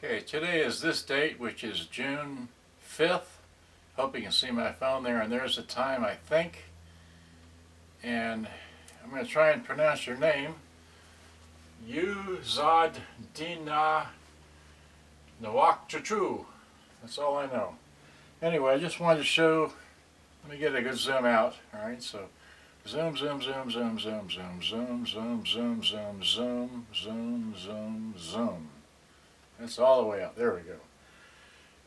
Okay, today is this date, which is June 5th. Hope you can see my phone there, and there's the time, I think. And I'm going to try and pronounce your name. Uzadina Nawakchuchu. That's all I know. Anyway, I just wanted to show, let me get a good zoom out. Alright, so zoom, zoom, zoom, zoom, zoom, zoom, zoom, zoom, zoom, zoom, zoom, zoom, zoom, zoom. That's all the way out. There we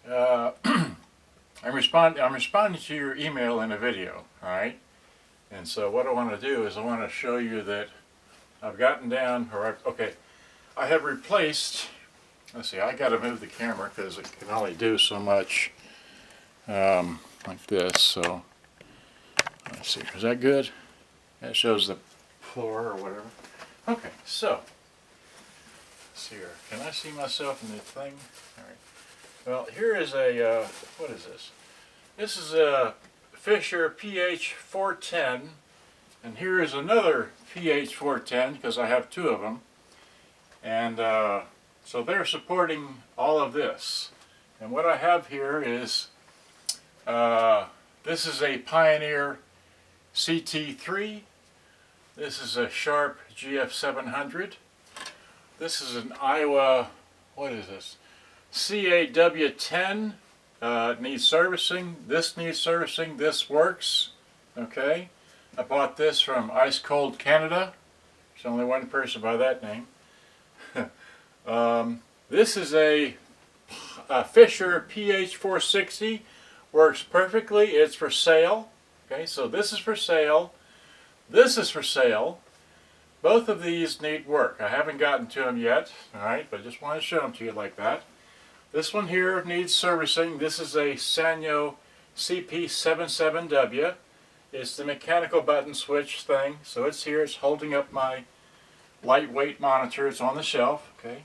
go. I'm responding to your email in a video, all right? And so what I want to do is I want to show you that I've gotten down, I have replaced, let's see, I got to move the camera because it can only do so much like this. So let's see, is that good? That shows the floor or whatever. Okay, so let's see here. Can I see myself in the thing? All right. Well, here is a, what is this? This is a Fisher PH410, and here is another PH410 because I have two of them. And so they're supporting all of this. And what I have here is, this is a Pioneer CT3. This is a Sharp GF700. This is an Iowa, what is this? CAW10. It needs servicing. This needs servicing. This works. Okay. I bought this from Ice Cold Canada. There's only one person by that name. This is a Fisher PH460. Works perfectly. It's for sale. Okay, so this is for sale. This is for sale. Both of these need work. I haven't gotten to them yet, alright, but I just want to show them to you like that. This one here needs servicing. This is a Sanyo CP-99W. It's the mechanical button switch thing. So it's here. It's holding up my lightweight monitor. It's on the shelf. Okay.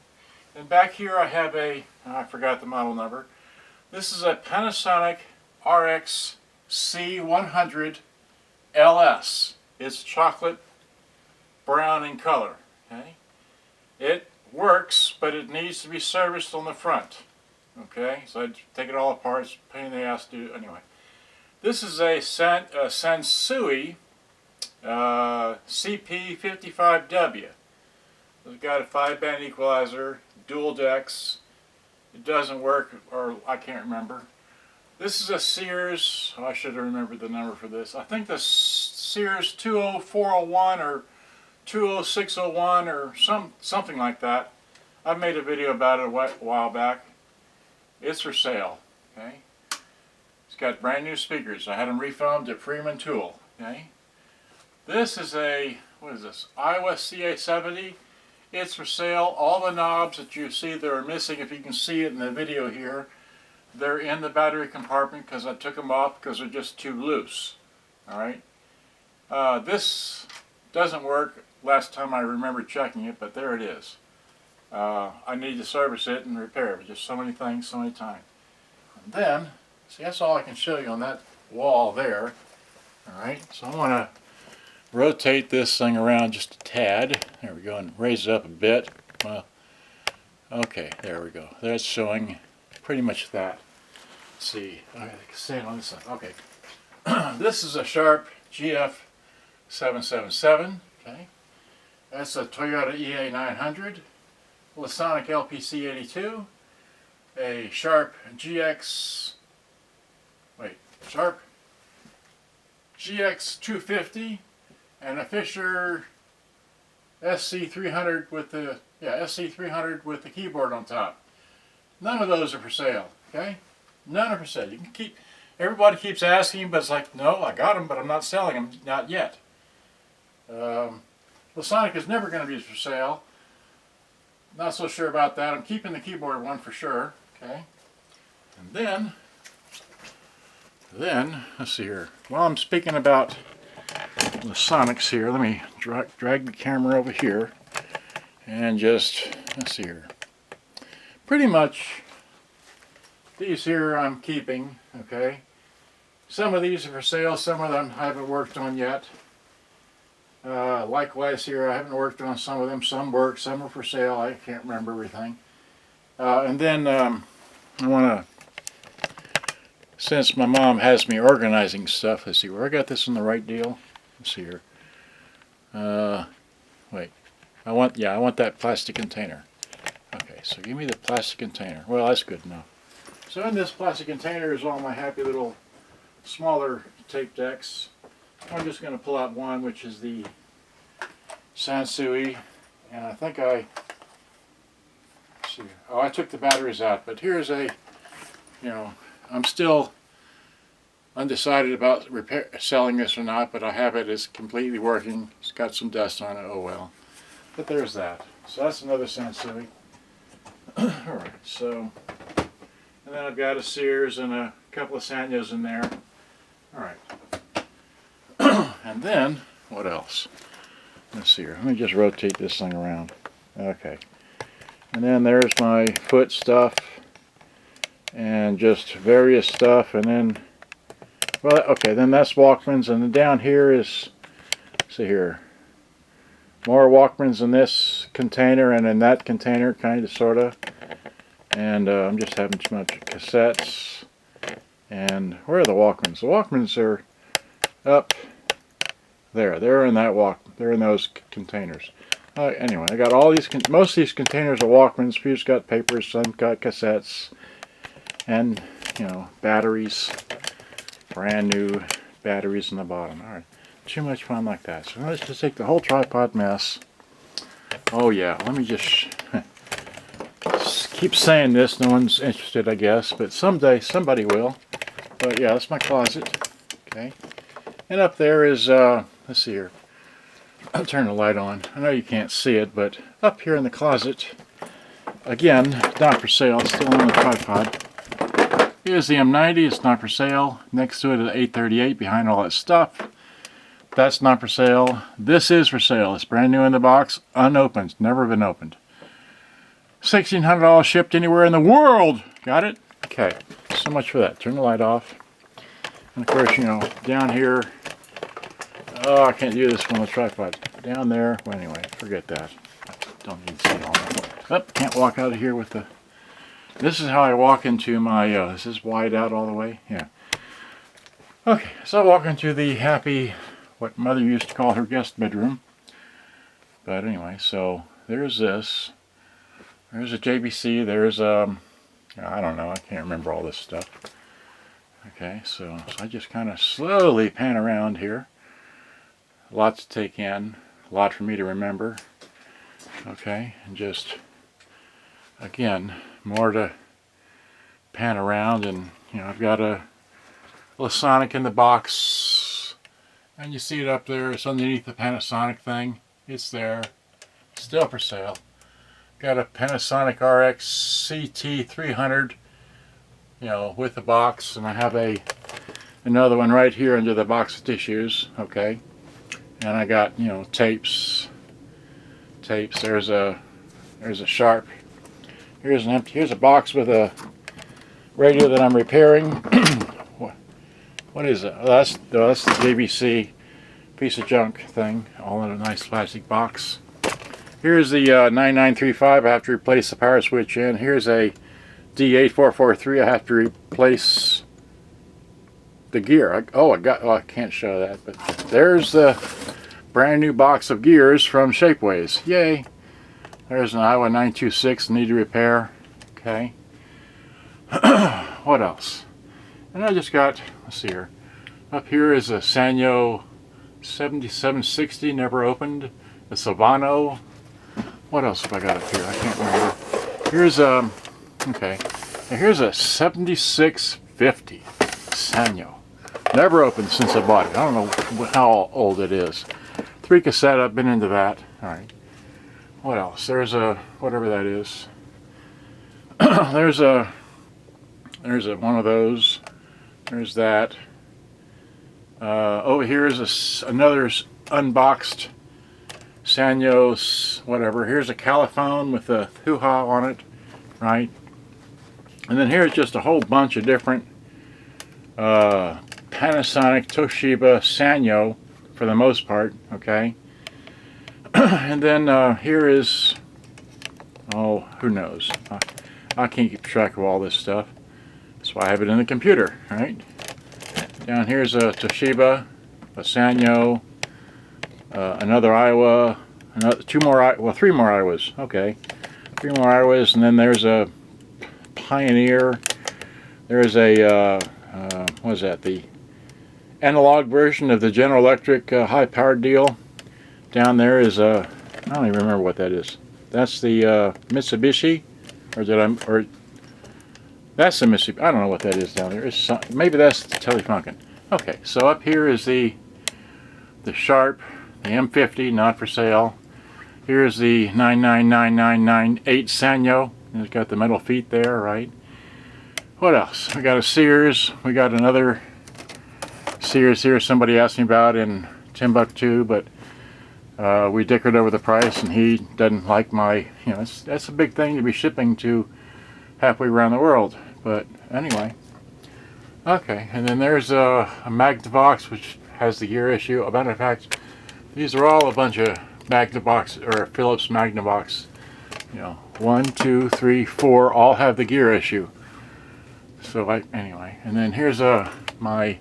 And back here I have a, I forgot the model number. This is a Panasonic RX C100 LS. It's chocolate brown in color. Okay. It works, but it needs to be serviced on the front. Okay, so I take it all apart. It's a pain in the ass to do. Anyway, this is a Sansui CP-55W. It's got a 5-band equalizer, dual decks. It doesn't work, or I can't remember. This is a Sears, I should have remembered the number for this. I think the Sears 20401 or 20601 or something like that. I made a video about it a while back. It's for sale. Okay. It's got brand new speakers. I had them refoamed at Freeman Tool. Okay. This is a, what is this? Iowa CA70. It's for sale. All the knobs that you see that are missing, if you can see it in the video here, they're in the battery compartment because I took them off because they're just too loose. Alright. This doesn't work last time I remember checking it, but there it is. I need to service it and repair it. Just so many things, so many times. And then, see, that's all I can show you on that wall there. Alright, so I want to rotate this thing around just a tad. There we go, and raise it up a bit. Well, okay, there we go. That's showing pretty much that. Let's see, I can see it on this side. Okay. This is a Sharp GF777. Okay. That's a Toyota EA900. Sonic LPC82, a Sharp Sharp GX250, and a Fisher SC300 with the SC300 with the keyboard on top. None of those are for sale. Okay, none are for sale. You can keep. Everybody keeps asking, but it's like, no, I got them, but I'm not selling them, not yet. Sonic is never going to be for sale. Not so sure about that. I'm keeping the keyboard one for sure. Okay. And then let's see here. While I'm speaking about the Sonics here, let me drag the camera over here and just, let's see here. Pretty much these here I'm keeping. Okay. Some of these are for sale. Some of them I haven't worked on yet. Likewise here, I haven't worked on some of them. Some work, some are for sale. I can't remember everything. And then I want to, since my mom has me organizing stuff, let's see where I got this in the right deal. Let's see here. Wait, I want that plastic container. Okay, so give me the plastic container. Well, that's good enough. So in this plastic container is all my happy little smaller tape decks. I'm just going to pull out one, which is the Sansui, and I think let's see. Oh, I took the batteries out, but here's a, I'm still undecided about selling this or not, but I have it. It's completely working. It's got some dust on it. Oh well. But there's that. So that's another Sansui. Alright, so, and then I've got a Sears and a couple of Sanyos in there. Alright. And then, what else? Let's see here. Let me just rotate this thing around. Okay. And then there's my foot stuff and just various stuff, and then, well, okay, then that's Walkmans, and then down here is, see here, more Walkmans in this container and in that container, kind of, sort of. And I'm just having too much cassettes. And where are the Walkmans? The Walkmans are up there. They're in that they're in those containers. Anyway, I got all these. Most of these containers are Walkmans. Few's got papers. Some got cassettes, and batteries. Brand new batteries in the bottom. All right. Too much fun like that. So let's just take the whole tripod mess. Oh yeah, let me just keep saying this. No one's interested, I guess, but someday somebody will. But yeah, that's my closet. Okay, and up there is let's see here. I'll turn the light on. I know you can't see it, but up here in the closet, again, not for sale. Still on the tripod. Here's the M90. It's not for sale. Next to it is 838. Behind all that stuff. That's not for sale. This is for sale. It's brand new in the box, unopened, never been opened. $1,600 shipped anywhere in the world. Got it? Okay. So much for that. Turn the light off. And of course, down here. Oh, I can't do this from the tripod. Down there. Well, anyway, forget that. I don't need to see all that. Oh, can't walk out of here with the. This is how I walk into my. This is wide out all the way. Yeah. Okay, so I walk into the happy, what Mother used to call her guest bedroom. But anyway, so there's this. There's a JBC. There's I don't know. I can't remember all this stuff. Okay, so I just kind of slowly pan around here. A lot to take in. A lot for me to remember. Okay, and just again more to pan around, and I've got a Panasonic in the box, and you see it up there. It's underneath the Panasonic thing. It's there, still for sale. Got a Panasonic RX CT300, with the box, and I have another one right here under the box of tissues. Okay, and I got tapes. There's a Sharp. Here's a box with a radio that I'm repairing. What is it? Oh, that's the JBC piece of junk thing, all in a nice plastic box. Here's the 9935. I have to replace the power switch in. Here's a D8443. I have to replace the gear. I can't show that, but there's the brand new box of gears from Shapeways. Yay! There's an Iowa 926 need to repair. Okay. What else? And I just got, let's see here. Up here is a Sanyo 7760, never opened. A Silvano. What else have I got up here? I can't remember. Here's okay. Now here's a 7650 Sanyo. Never opened since I bought it. I don't know how old it is. 3 cassette, I've been into that. Alright. What else? There's a, whatever that is. there's a one of those. There's that. Over here is another unboxed Sanyo, whatever. Here's a Caliphone with a hoo-ha on it, right? And then here's just a whole bunch of different Panasonic, Toshiba, Sanyo, for the most part, okay? And then here is, oh, who knows? I can't keep track of all this stuff. That's why I have it in the computer, right? Down here's a Toshiba, a Sanyo, another Iowa, three more Iowas. Okay, 3 more Iowas, and then there's a Pioneer. There's a what is that? The analog version of the General Electric high-powered deal. Down there is a, I don't even remember what that is. That's the Mitsubishi, or that's the Mitsubishi. I don't know what that is down there. It's maybe that's the Telefunken. Okay, so up here is the Sharp, the M50, not for sale. Here's the 999998 Sanyo. It's got the metal feet there, right? What else? We got a Sears. We got another Sears here. Somebody asked me about in Timbuktu, but we dickered over the price, and he doesn't like my. You know, that's a big thing to be shipping to halfway around the world. But anyway, okay. And then there's a Magnavox, which has the gear issue. A matter of fact, these are all a bunch of Magnavox or Philips Magnavox. You know, 1, 2, 3, 4 all have the gear issue. So anyway, and then here's my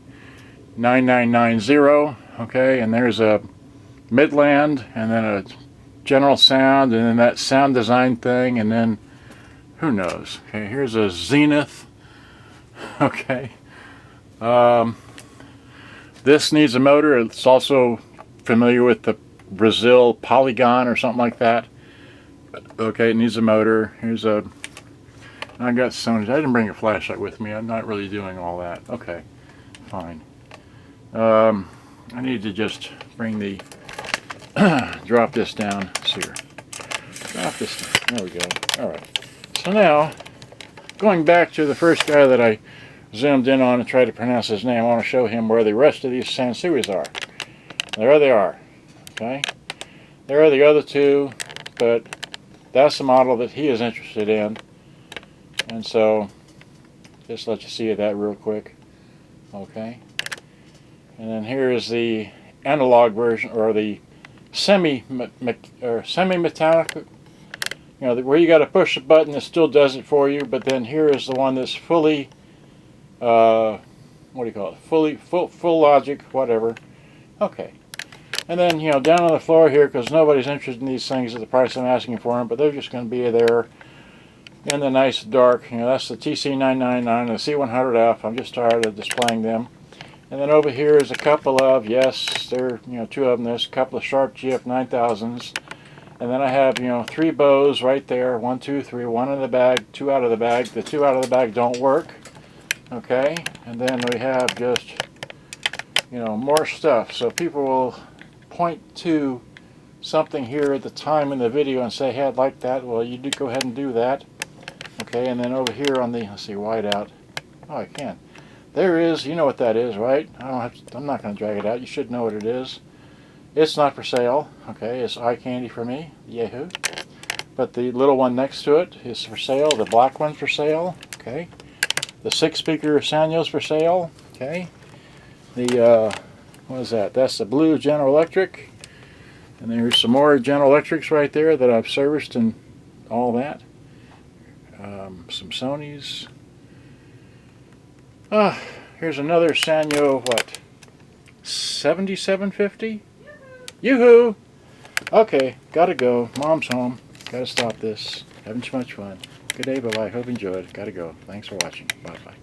9990. Okay, and there's a Midland, and then a General Sound, and then that sound design thing, and then who knows. Okay, here's a Zenith. Okay, this needs a motor. It's also familiar with the Brazil Polygon or something like that. Okay, it needs a motor. Here's a, I got Sony. I didn't bring a flashlight with me. I'm not really doing all that. Okay, fine. I need to just bring the drop this down. Let's see here. Drop this down. There we go. All right. So now, going back to the first guy that I zoomed in on and tried to pronounce his name, I want to show him where the rest of these Sansuis are. There they are. Okay. There are the other two, but that's the model that he is interested in. And so, just let you see that real quick. Okay. And then here is the analog version, or the semi-metallic, you know, where you got to push a button that still does it for you. But then here is the one that's fully, what do you call it? Full logic, whatever. Okay. And then, you know, down on the floor here, because nobody's interested in these things at the price I'm asking for them, but they're just going to be there in the nice dark. You know, that's the TC999 and the C100F. I'm just tired of displaying them. And then over here is a couple of, yes, there, you know, 2 of them. There's a couple of Sharp GF9000s. And then I have, you know, 3 bows right there. 1, 2, 3. 1 in the bag, 2 out of the bag. The 2 out of the bag don't work. Okay. And then we have just, you know, more stuff. So people will point to something here at the time in the video and say, hey, I'd like that. Well, you do go ahead and do that. Okay. And then over here on the, let's see, whiteout. Oh, I can. There is, you know what that is, right? I'm not going to drag it out. You should know what it is. It's not for sale. Okay, it's eye candy for me. Yahoo! But the little one next to it is for sale. The black one's for sale. Okay. The 6-speaker Sanyo's for sale. Okay. The what is that? That's the blue General Electric. And there's some more General Electrics right there that I've serviced and all that. Some Sonys. Here's another Sanyo, what, 7750? Yoo-hoo! Okay, gotta go. Mom's home. Gotta stop this. Having too much fun. Good day, bye-bye. Hope you enjoyed. Gotta go. Thanks for watching. Bye-bye.